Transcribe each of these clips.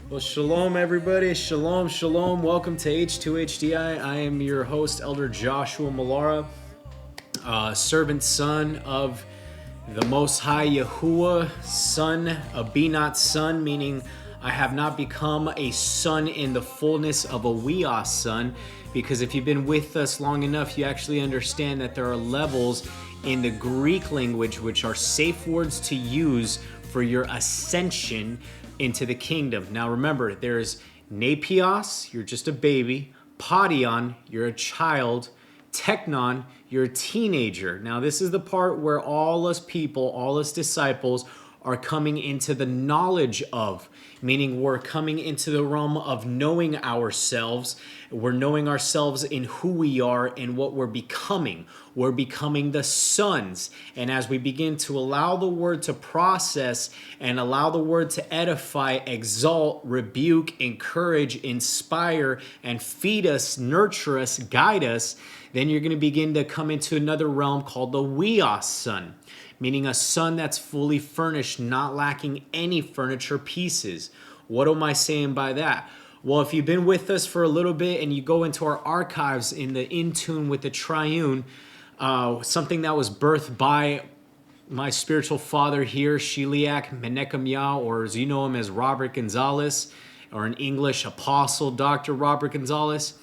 Well, shalom, everybody. Shalom, shalom. Welcome to H2HDI. I am your host, Elder Joshua Malara, servant son of the Most High Yahuah, son, a be not son, meaning I have not become a son in the fullness of a weos son, because if you've been with us long enough, you actually understand that there are levels in the Greek language which are safe words to use for your ascension into the kingdom. Now remember, there's nepios, you're just a baby; padion, you're a child; teknon, you're a teenager. Now this is the part where all us people, all us disciples are coming into the knowledge of, meaning we're coming into the realm of knowing ourselves. We're knowing ourselves in who we are and what we're becoming. We're becoming the sons. And as we begin to allow the word to process and allow the word to edify, exalt, rebuke, encourage, inspire, and feed us, nurture us, guide us, then you're going to begin to come into another realm called the weos son, meaning a son that's fully furnished, not lacking any furniture pieces. What am I saying by that? Well, if you've been with us for a little bit and you go into our archives in the Intune with the Triune, something that was birthed by my spiritual father here, Shiliak Menechem, or as you know him as Robert Gonzalez, or in English, Apostle Dr. Robert Gonzalez.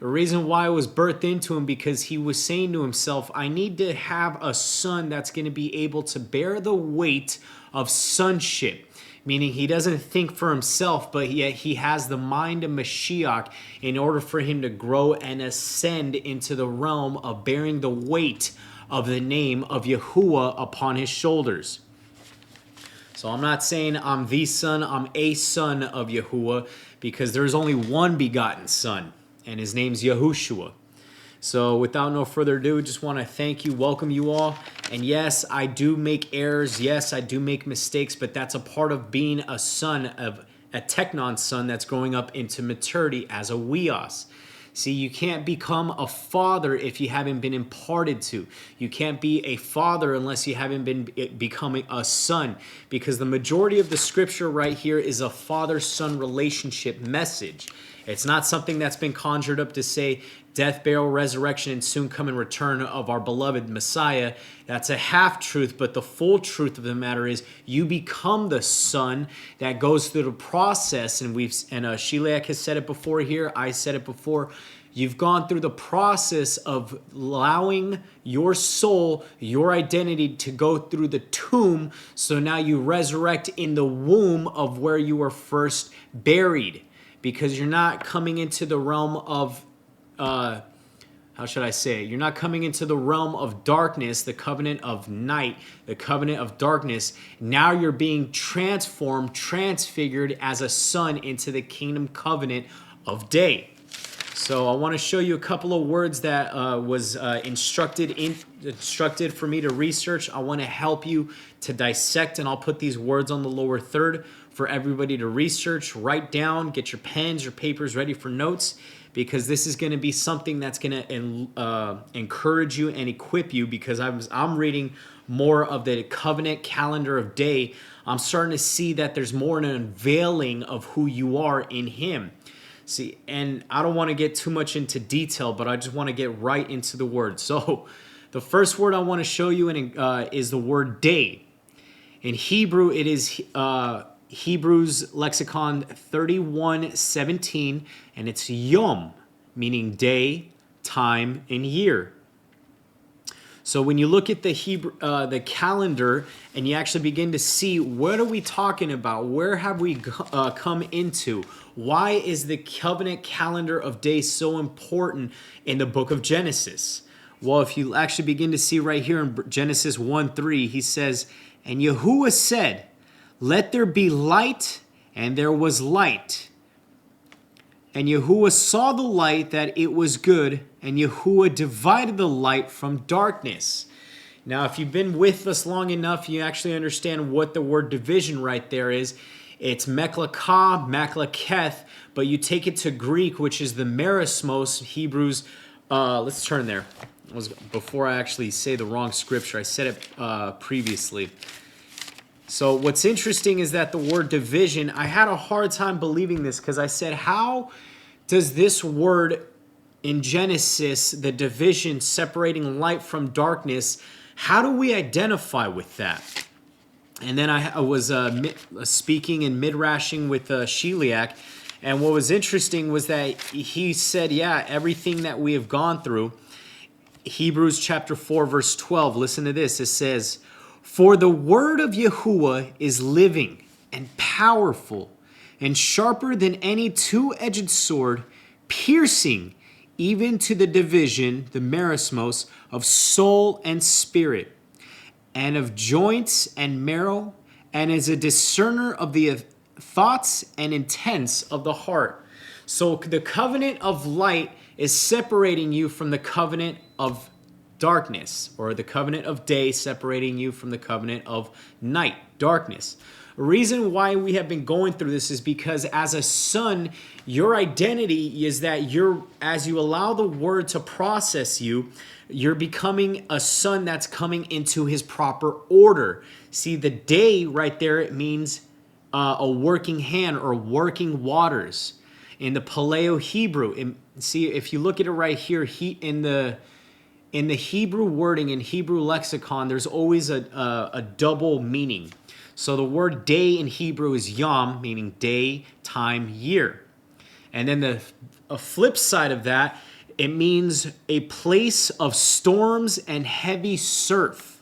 The reason why it was birthed into him, because he was saying to himself, I need to have a son that's going to be able to bear the weight of sonship. Meaning he doesn't think for himself, but yet he has the mind of Mashiach in order for him to grow and ascend into the realm of bearing the weight of the name of Yahuah upon his shoulders. So I'm not saying I'm the son, I'm a son of Yahuah, because there's only one begotten son, and his name's Yahushua. So without no further ado, just want to thank you, welcome you all. And yes, I do make errors. Yes, I do make mistakes, but that's a part of being a son, of a teknon son that's growing up into maturity as a weos. See, you can't become a father if you haven't been imparted to. You can't be a father unless you haven't been becoming a son, because the majority of the scripture right here is a father-son relationship message. It's not something that's been conjured up to say death, burial, resurrection, and soon coming return of our beloved Messiah. That's a half-truth, but the full truth of the matter is you become the son that goes through the process, and Shiliak has said it before here, I said it before. You've gone through the process of allowing your soul, your identity to go through the tomb, so now you resurrect in the womb of where you were first buried, because you're not coming into the realm of how should I say it? You're not coming into the realm of darkness, the covenant of night, the covenant of darkness. Now you're being transformed, transfigured as a son into the kingdom covenant of day. So I want to show you a couple of words that was instructed for me to research. I want to help you to dissect, and I'll put these words on the lower third for everybody to research, write down, get your pens, your papers ready for notes, because this is going to be something that's going to encourage you and equip you, because I'm reading more of the covenant calendar of day. I'm starting to see that there's more an unveiling of who you are in him. See, and I don't want to get too much into detail, but I just want to get right into the word. So the first word I want to show you is the word day. In Hebrew, it is Hebrew's lexicon 31:17, and it's yom, meaning day, time, and year. So when you look at the calendar and you actually begin to see, what are we talking about? Where have we come into? Why is the covenant calendar of days so important in the book of Genesis? Well, if you actually begin to see right here in Genesis 1:3, he says, and Yahuah said, let there be light, and there was light. And Yahuah saw the light that it was good, and Yahuah divided the light from darkness. Now, if you've been with us long enough, you actually understand what the word division right there is. It's meklakah, maklaketh, but you take it to Greek, which is the merismos, Hebrews. Let's turn there. Before I actually say the wrong scripture, I said it previously. So what's interesting is that the word division, I had a hard time believing this because I said, how does this word in Genesis, the division separating light from darkness, how do we identify with that? And then I was speaking and midrashing with Sheliak, and what was interesting was that he said, yeah, everything that we have gone through, Hebrews chapter 4, verse 12, listen to this. It says, for the word of Yahuah is living and powerful and sharper than any two-edged sword, piercing even to the division, the merismos, of soul and spirit, and of joints and marrow, and is a discerner of the thoughts and intents of the heart. So the covenant of light is separating you from the covenant of darkness, or the covenant of day separating you from the covenant of night, darkness. The reason why we have been going through this is because as a son, your identity is that as you allow the word to process you, you're becoming a son that's coming into his proper order. See, the day right there, it means a working hand or working waters. In the Paleo Hebrew, see, if you look at it right here, in the Hebrew wording, in Hebrew lexicon, there's always a double meaning. So the word day in Hebrew is yom, meaning day, time, year. And then a flip side of that, it means a place of storms and heavy surf.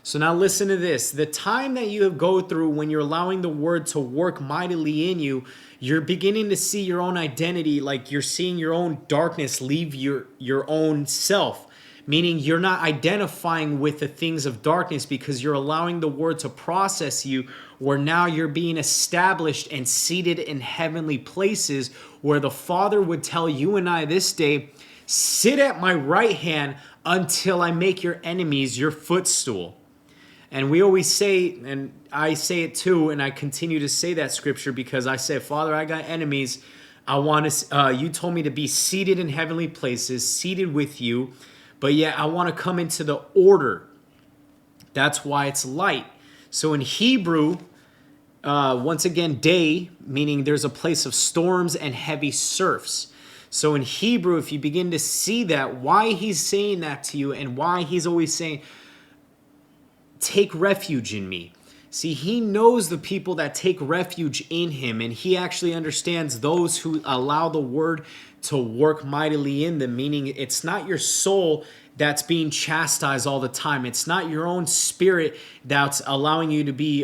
So now listen to this. The time that you go through when you're allowing the word to work mightily in you, you're beginning to see your own identity, like you're seeing your own darkness leave your own self. Meaning you're not identifying with the things of darkness because you're allowing the word to process you, where now you're being established and seated in heavenly places where the Father would tell you and I this day, sit at my right hand until I make your enemies your footstool. And we always say, and I say it too, and I continue to say that scripture because I say, Father, I got enemies. I want to. You told me to be seated in heavenly places, seated with you. But yet I want to come into the order. That's why it's light. So in Hebrew, once again, day, meaning there's a place of storms and heavy surfs. So in Hebrew, if you begin to see that, why he's saying that to you and why he's always saying, take refuge in me. See, he knows the people that take refuge in him, and he actually understands those who allow the word to work mightily in them, meaning it's not your soul that's being chastised all the time. It's not your own spirit that's allowing you to be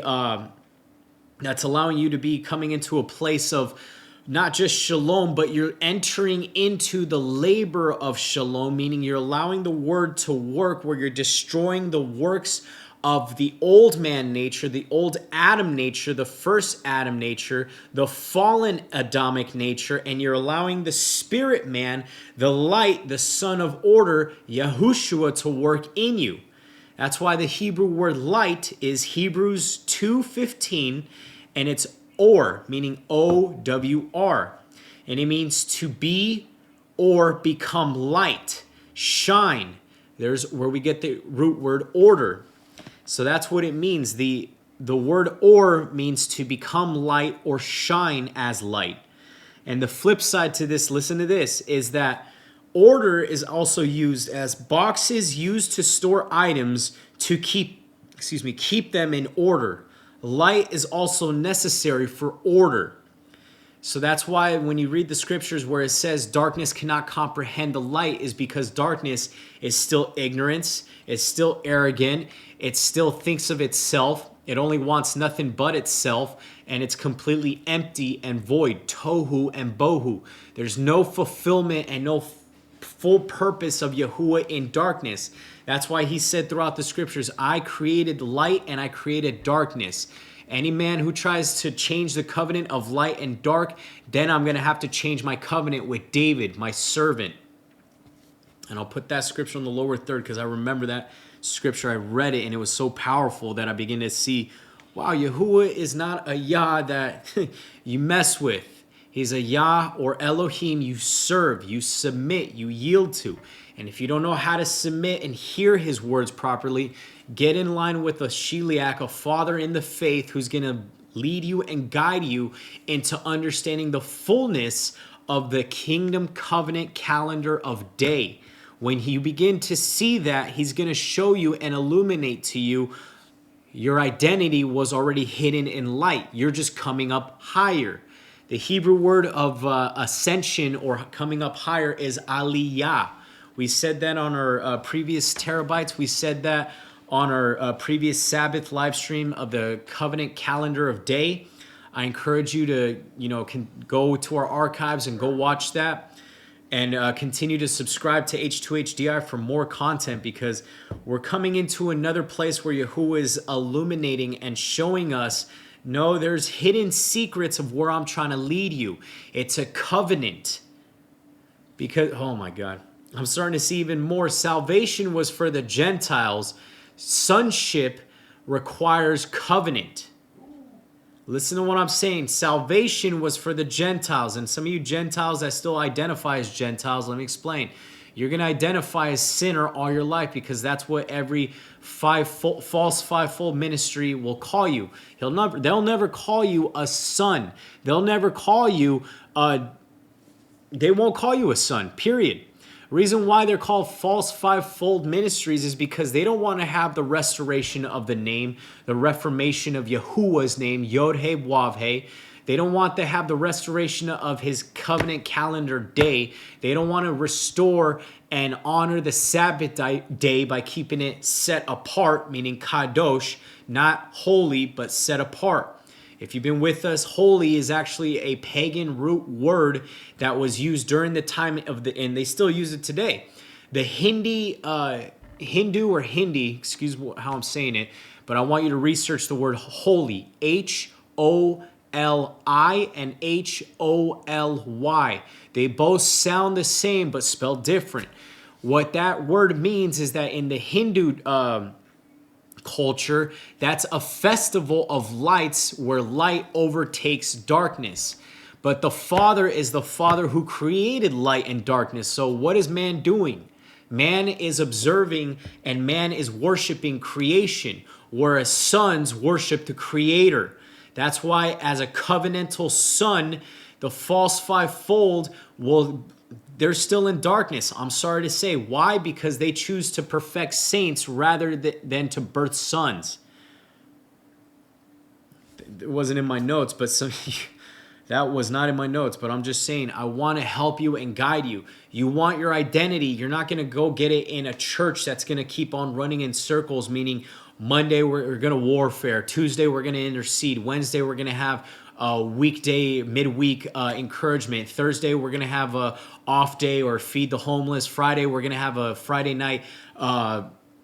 coming into a place of not just shalom, but you're entering into the labor of shalom, meaning you're allowing the word to work where you're destroying the works of the old man nature, the old Adam nature, the first Adam nature, the fallen Adamic nature, and you're allowing the spirit man, the light, the son of order, Yahushua, to work in you. That's why the Hebrew word light is Hebrews 2:15, and it's or, meaning O-W-R. And it means to be or become light, shine. There's where we get the root word order. So that's what it means. The word or means to become light or shine as light. And the flip side to this, listen to this, is that order is also used as boxes used to store items to keep them in order. Light is also necessary for order. So that's why when you read the scriptures where it says darkness cannot comprehend the light, is because darkness is still ignorance, it's still arrogant, it still thinks of itself, it only wants nothing but itself, and it's completely empty and void, tohu and bohu. There's no fulfillment and no full purpose of Yahuah in darkness. That's why he said throughout the scriptures, I created light and I created darkness. Any man who tries to change the covenant of light and dark, then I'm going to have to change my covenant with David, my servant. And I'll put that scripture on the lower third because I remember that scripture. I read it and it was so powerful that I began to see, wow, Yahuah is not a Yah that you mess with. He's a Yah or Elohim you serve, you submit, you yield to. And if you don't know how to submit and hear his words properly, get in line with a shiliach, a father in the faith, who's going to lead you and guide you into understanding the fullness of the kingdom covenant calendar of day. When you begin to see that, he's going to show you and illuminate to you your identity was already hidden in light. You're just coming up higher. The Hebrew word of ascension or coming up higher is aliyah. We said that on our previous TerrorBites. We said that on our previous Sabbath live stream of the covenant calendar of day. I encourage you to, can go to our archives and go watch that. And continue to subscribe to H2HDI for more content, because we're coming into another place where Yahuah is illuminating and showing us, no, there's hidden secrets of where I'm trying to lead you. It's a covenant. Because, oh my God, I'm starting to see even more. Salvation was for the Gentiles. Sonship requires covenant. Listen to what I'm saying. Salvation was for the Gentiles. And some of you Gentiles that still identify as Gentiles, let me explain. You're going to identify as sinner all your life, because that's what every false fivefold ministry will call you. They'll never call you a son. They'll never call you, they won't call you a son, period. Reason why they're called false fivefold ministries is because they don't want to have the restoration of the name, the reformation of Yahuwah's name, Yod-He, Wav-He. They don't want to have the restoration of his covenant calendar day. They don't want to restore and honor the Sabbath day by keeping it set apart, meaning kadosh, not holy, but set apart. If you've been with us, holy is actually a pagan root word that was used during the time of and they still use it today. The Hindu or Hindi, excuse me how I'm saying it, but I want you to research the word holy, H-O-L-I and H-O-L-Y. They both sound the same, but spelled different. What that word means is that in the Hindu culture, that's a festival of lights where light overtakes darkness. But the Father is the Father who created light and darkness. So what is man doing? Man is observing and man is worshiping creation, whereas sons worship the Creator. That's why as a covenantal son, the false fivefold they're still in darkness. I'm sorry to say. Why? Because they choose to perfect saints rather than to birth sons. It wasn't in my notes, but that was not in my notes. But I'm just saying, I want to help you and guide you. You want your identity. You're not going to go get it in a church that's going to keep on running in circles, meaning Monday we're going to warfare. Tuesday we're going to intercede. Wednesday we're going to have weekday, midweek encouragement. Thursday, we're going to have a off day or feed the homeless. Friday, we're going to have a Friday night,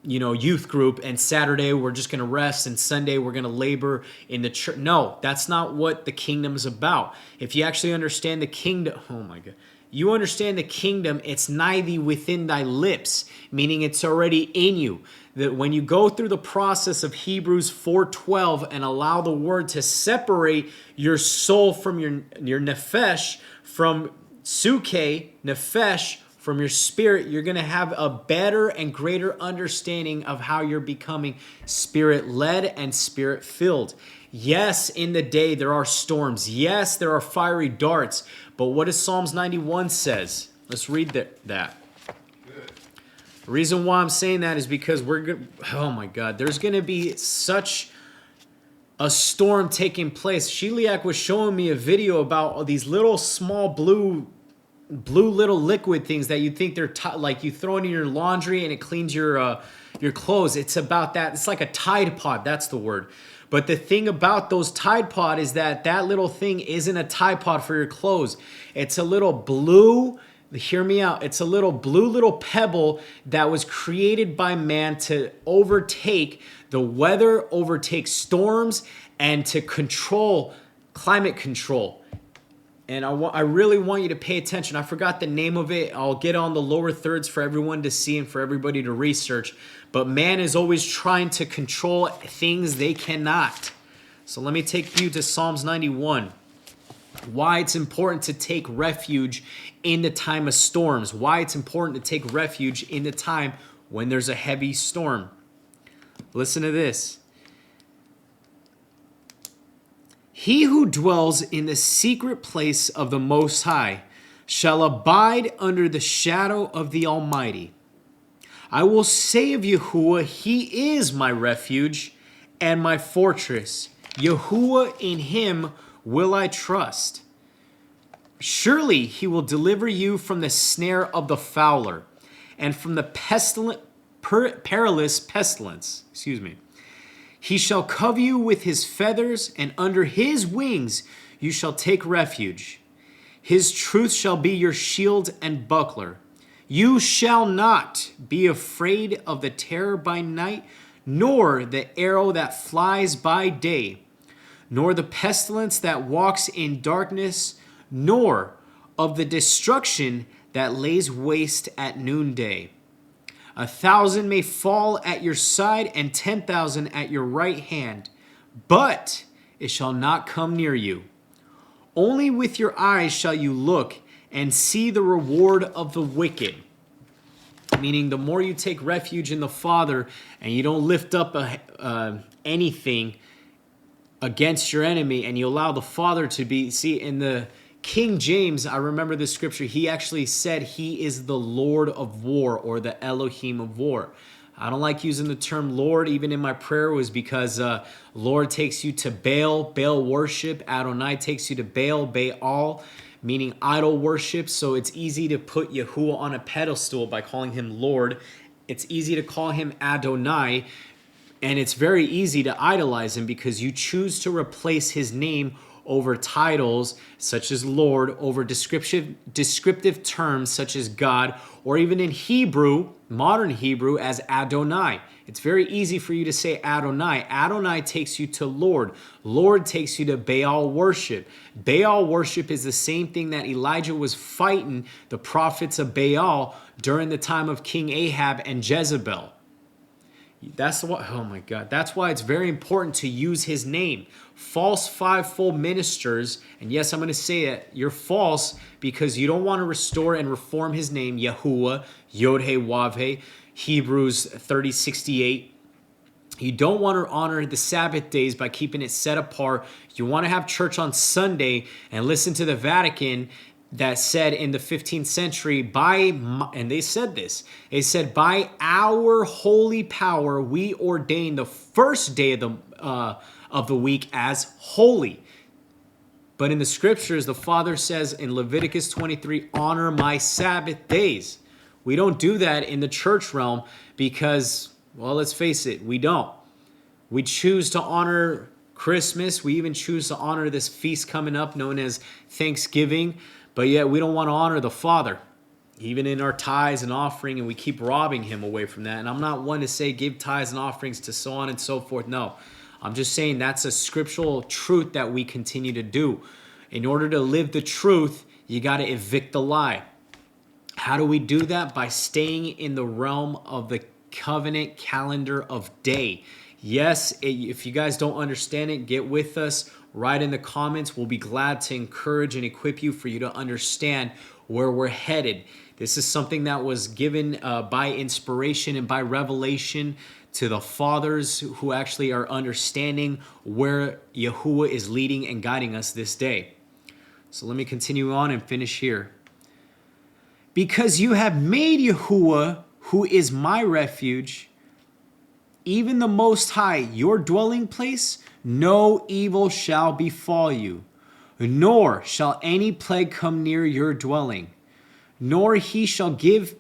youth group. And Saturday, we're just going to rest. And Sunday, we're going to labor in the church. No, that's not what the kingdom is about. If you actually understand the kingdom, oh my God. You understand the kingdom, it's nigh thee within thy lips, meaning it's already in you. That when you go through the process of Hebrews 4:12 and allow the word to separate your soul from your nefesh, from suke, nefesh, from your spirit, you're going to have a better and greater understanding of how you're becoming spirit-led and spirit-filled. Yes, in the day there are storms. Yes, there are fiery darts. But what does Psalms 91 says? Let's read that. The reason why I'm saying that is because oh my God, there's going to be such a storm taking place. Shiliak was showing me a video about these little small blue little liquid things that you think they're like you throw it in your laundry and it cleans your clothes. It's about that. It's like a Tide Pod. That's the word. But the thing about those Tide Pod is that little thing isn't a Tide Pod for your clothes. It's a little blue, hear me out, it's a little blue little pebble that was created by man to overtake the weather, overtake storms, and to control climate control. And I really want you to pay attention. I forgot the name of it. I'll get on the lower thirds for everyone to see and for everybody to research. But man is always trying to control things they cannot. So let me take you to Psalms 91. why it's important to take refuge in the time of storms, why it's important to take refuge in the time when there's a heavy storm. Listen to this. He who dwells in the secret place of the Most High shall abide under the shadow of the Almighty. I will say of Yahuwah, he is my refuge and my fortress. Yahuwah, in him will I trust. Surely he will deliver you from the snare of the fowler and from the perilous pestilence. He shall cover you with his feathers, and under his wings you shall take refuge. His truth shall be your shield and buckler. You shall not be afraid of the terror by night, nor the arrow that flies by day, nor the pestilence that walks in darkness, nor of the destruction that lays waste at noonday. 1,000 may fall at your side and 10,000 at your right hand, but it shall not come near you. Only with your eyes shall you look and see the reward of the wicked. Meaning, the more you take refuge in the Father and you don't lift up anything against your enemy, and you allow the Father to be, in the King James, I remember this scripture, he actually said he is the Lord of war, or the Elohim of war. I don't like using the term Lord, even in my prayer, was because Lord takes you to Baal worship. Adonai takes you to Baal, meaning idol worship. So it's easy to put Yahuwah on a pedestal by calling him Lord. It's easy to call him Adonai, and it's very easy to idolize him because you choose to replace his name over titles such as Lord, over descriptive terms such as God, or even in Hebrew, modern Hebrew, as Adonai. It's very easy for you to say Adonai. Adonai takes you to Lord. Lord takes you to Baal worship. Baal worship is the same thing that Elijah was fighting the prophets of Baal during the time of King Ahab and Jezebel. That's why it's very important to use his name. False fivefold ministers, and yes, I'm going to say it, you're false because you don't want to restore and reform his name, Yahuwah, Yod-He, Wav-He, Hebrews 30:68. You don't want to honor the Sabbath days by keeping it set apart. You want to have church on Sunday and listen to the Vatican that said in the 15th century, and they said this, they said, by our holy power, we ordain the first day of the week as holy. But in the scriptures, the Father says in Leviticus 23, honor my Sabbath days. We don't do that in the church realm because, well, let's face it, we don't. We choose to honor Christmas. We even choose to honor this feast coming up known as Thanksgiving. But yet we don't want to honor the Father, even in our tithes and offering, and we keep robbing him away from that. And I'm not one to say give tithes and offerings to so on and so forth. No, I'm just saying that's a scriptural truth that we continue to do. In order to live the truth, you got to evict the lie. How do we do that? By staying in the realm of the covenant calendar of day. Yes, if you guys don't understand it, get with us. Write in the comments. We'll be glad to encourage and equip you for you to understand where we're headed. This is something that was given by inspiration and by revelation to the fathers who actually are understanding where Yahuwah is leading and guiding us this day. So let me continue on and finish here. Because you have made Yahuwah, who is my refuge, even the Most High, your dwelling place, no evil shall befall you, nor shall any plague come near your dwelling. For he shall give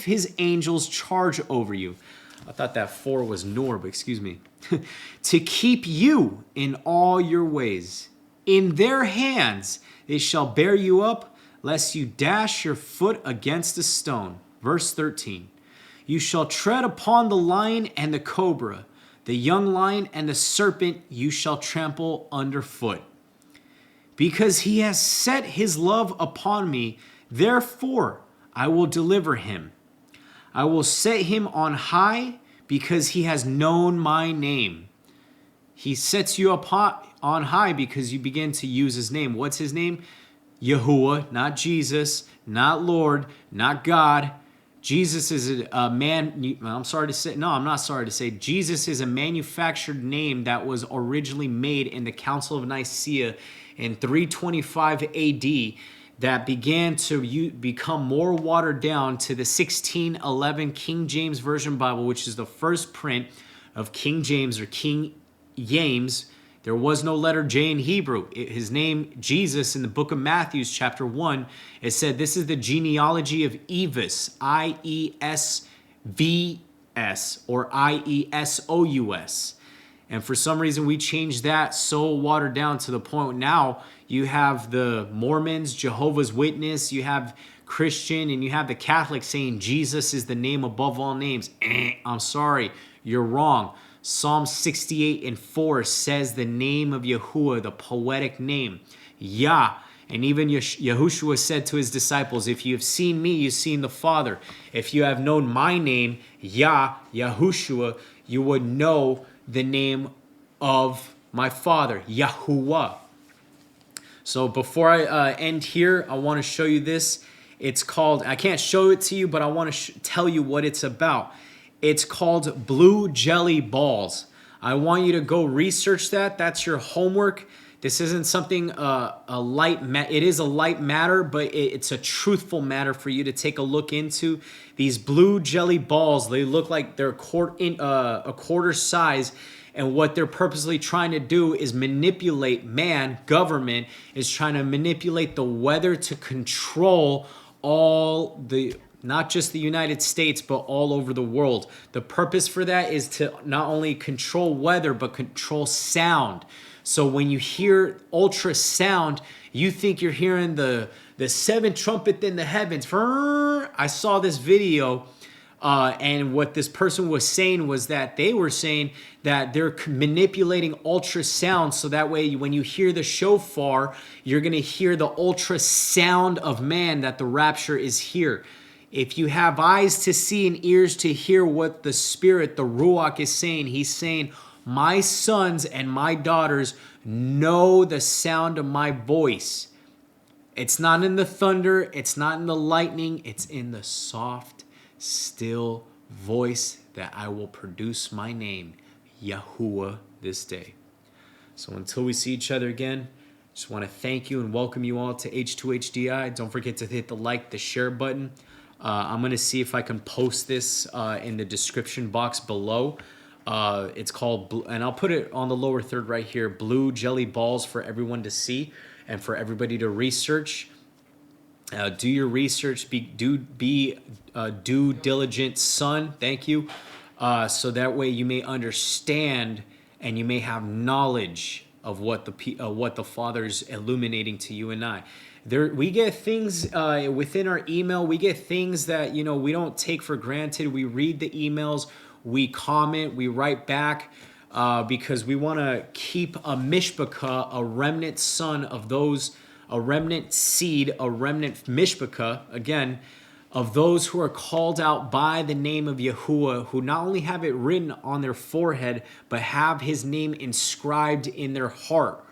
his angels charge over you. I thought that for was nor, but excuse me. To keep you in all your ways. In their hands they shall bear you up, lest you dash your foot against a stone. Verse 13. You shall tread upon the lion and the cobra, the young lion and the serpent you shall trample underfoot. Because he has set his love upon me, therefore I will deliver him. I will set him on high because he has known my name. He sets you up on high because you begin to use his name. What's his name? Yahuah, not Jesus, not Lord, not God. Jesus is a man. I'm sorry to say, no, I'm not sorry to say. Jesus is a manufactured name that was originally made in the Council of Nicaea in 325 AD that began to become more watered down to the 1611 King James Version Bible, which is the first print of King James or King James. There was no letter J in Hebrew. His name, Jesus, in the book of Matthew, chapter 1, it said, this is the genealogy of Evis, I-E-S-V-S, or I-E-S-O-U-S. And for some reason, we changed that so watered down to the point now you have the Mormons, Jehovah's Witness, you have Christian, and you have the Catholics saying Jesus is the name above all names. I'm sorry, you're wrong. Psalm 68:4 says the name of Yahuah, the poetic name, Yah. And even Yahushua said to his disciples, if you have seen me, you've seen the Father. If you have known my name, Yah, Yahushua, you would know the name of my Father, Yahuah. So before I end here, I want to show you this. It's called, I can't show it to you, but I want to tell you what it's about. It's called blue jelly balls. I want you to go research that. That's your homework. This isn't something it is a light matter, but it's a truthful matter for you to take a look into. These blue jelly balls, they look like they're a quarter size, and what they're purposely trying to do is manipulate government is trying to manipulate the weather to control not just the United States, but all over the world. The purpose for that is to not only control weather, but control sound. So when you hear ultrasound, you think you're hearing the seventh trumpet in the heavens. I saw this video, and what this person was saying was that they were saying that they're manipulating ultrasound, so that way when you hear the shofar, you're going to hear the ultrasound of man, that the rapture is here. If you have eyes to see and ears to hear what the Spirit, the Ruach, is saying, he's saying, my sons and my daughters know the sound of my voice. It's not in the thunder. It's not in the lightning. It's in the soft, still voice that I will produce my name, Yahuah, this day. So until we see each other again, just want to thank you and welcome you all to H2HDI. Don't forget to hit the like, the share button. I'm going to see if I can post this in the description box below. It's called, and I'll put it on the lower third right here, blue jelly balls for everyone to see and for everybody to research. Do your research, be due diligent, son. Thank you. So that way you may understand and you may have knowledge of what the Father's illuminating to you and I. We get things within our email. We get things that we don't take for granted. We read the emails, we comment, we write back because we want to keep a mishpachah, a remnant son of those, a remnant seed, a remnant mishpachah, again, of those who are called out by the name of Yahuah, who not only have it written on their forehead, but have his name inscribed in their heart.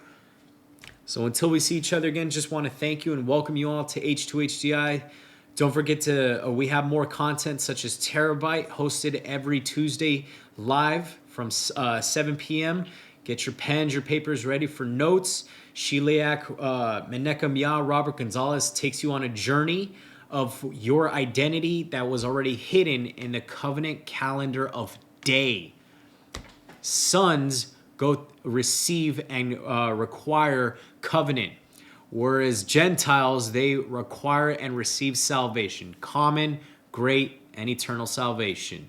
So until we see each other again, just want to thank you and welcome you all to H2HDI. Don't forget we have more content such as TerrorBite, hosted every Tuesday live from 7 p.m. Get your pens, your papers ready for notes. Shiliak Menachem Yah, Robert Gonzalez takes you on a journey of your identity that was already hidden in the covenant calendar of day. Sons go receive and require covenant, whereas Gentiles, they require and receive salvation, common, great, and eternal salvation.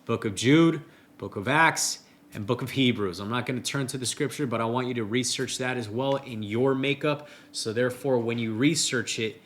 Book of Jude, Book of Acts, and Book of Hebrews. I'm not going to turn to the scripture, but I want you to research that as well in your makeup. So therefore, when you research it,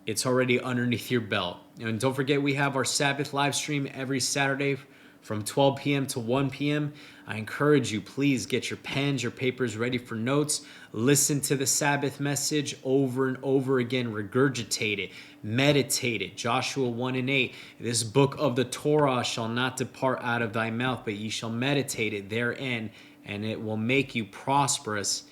it's already underneath your belt. And don't forget, we have our Sabbath live stream every Saturday from 12 p.m. to 1 p.m. I encourage you, please get your pens, your papers ready for notes. Listen to the Sabbath message over and over again. Regurgitate it. Meditate it. Joshua 1:8. This book of the Torah shall not depart out of thy mouth, but ye shall meditate it therein and it will make you prosperous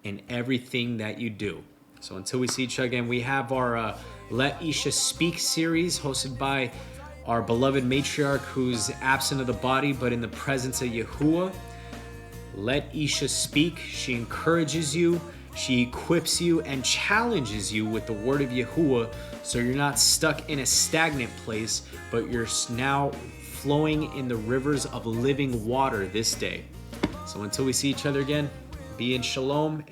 in everything that you do. So until we see each other again, we have our Let Isha Speak series hosted by our beloved matriarch who's absent of the body but in the presence of Yahuah. Let Isha Speak. She encourages you, she equips you, and challenges you with the word of Yahuah, so you're not stuck in a stagnant place, but you're now flowing in the rivers of living water this day. So until we see each other again, be in shalom.